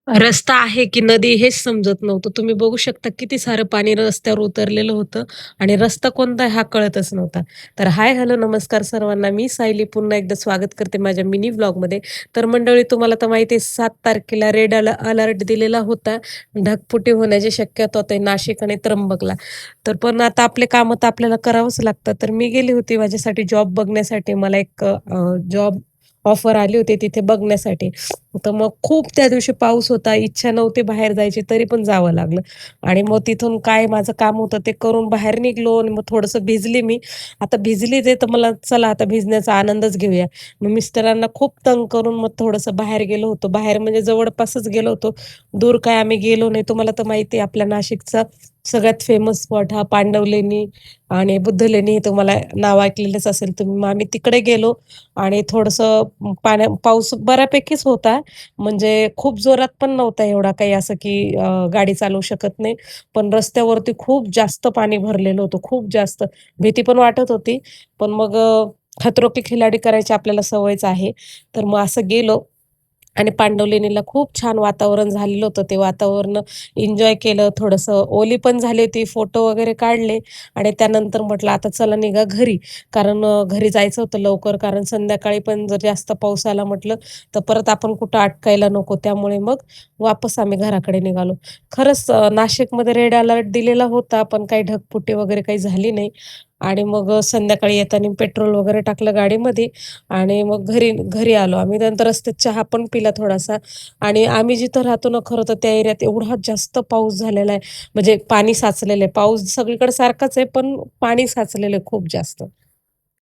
रस्ता आहे की नदी हेच समजत नव्हतं. तुम्ही बघू शकता किती सारं पाणी रस्त्यावर उतरलेलं होतं आणि रस्ता कोणता आहे हा कळतच नव्हता. तर हाय, हॅलो, नमस्कार सर्वांना. मी सायली पुन्हा एकदा स्वागत करते माझ्या मिनी व्लॉगमध्ये. तर मंडळी तुम्हाला तर माहिती आहे 7 तारखेला रेड अलर्ट दिलेला होता. ढगफुटी होण्याची शक्यता होती नाशिक आणि त्र्यंबकला. तर पण आता आपले कामं तर आपल्याला करावंच लागतं. तर मी गेली होती माझ्यासाठी जॉब बघण्यासाठी. मला एक जॉब ऑफर आली होती तिथे बघण्यासाठी. तर मग खूप त्या दिवशी पाऊस होता. इच्छा नव्हती बाहेर जायची, तरी पण जावं लागलं. आणि मग तिथून काय माझं काम होतं ते करून बाहेर निघालो आणि मग थोडंसं भिजले मी. आता भिजलीच आहे, तर मला चला आता भिजण्याचा आनंदच घेऊया. मग मिस्टरांना खूप तंग करून मग थोडंसं बाहेर गेलो होतो. बाहेर म्हणजे जवळपासच गेलो होतो. दूर काय आम्ही गेलो नाही. तुम्हाला तर माहिती आहे आपल्या नाशिकचा सगळ्यात फेमस स्पॉट हा पांडवलेणी आणि बुद्धलेणी हे तुम्हाला नाव ऐकलेलंच असेल तुम्ही. मग आम्ही तिकडे गेलो आणि थोडंसं पाऊस बऱ्यापैकीच होता. म्हणजे खूप जोरात पण नव्हता एवढा काही असं की गाडी चालवू शकत नाही. पण रस्त्यावरती खूप जास्त पाणी भरलेलं होतं, खूप जास्त. भीती पण वाटत होती. पण मग खतरो के खिलाडी करायची आपल्याला सवयच आहे. तर मग असं गेलो आणि पांडवलेणीला खूप छान वातावरण झालेलं होतं. ते वातावरण एन्जॉय केलं. थोडंसं ओली पण झाली होती. फोटो वगैरे काढले आणि त्यानंतर म्हटलं आता चला निघा घरी. कारण घरी जायचं होतं लवकर. कारण संध्याकाळी पण जर जास्त पाऊस आला म्हटलं, तर परत आपण कुठं अटकायला नको. त्यामुळे मग वापस आम्ही घराकडे निघालो. खरंच नाशिकमध्ये रेड अलर्ट दिलेला होता, पण काही ढगफुटी वगैरे काही झाली नाही. आणि मग संध्याकाळी येताना पेट्रोल वगैरे टाकलं गाडीमध्ये आणि मग घरी घरी आलो आम्ही. नंतर रस्त्यात चहा पण पिला थोडासा आणि आम्ही जिथं राहतो ना, खरं तर त्या एरियात एवढा जास्त पाऊस झालेला आहे, म्हणजे पाणी साचलेलं आहे. पाऊस सगळीकडे सारखाच आहे, पण पाणी साचलेलं आहे खूप जास्त.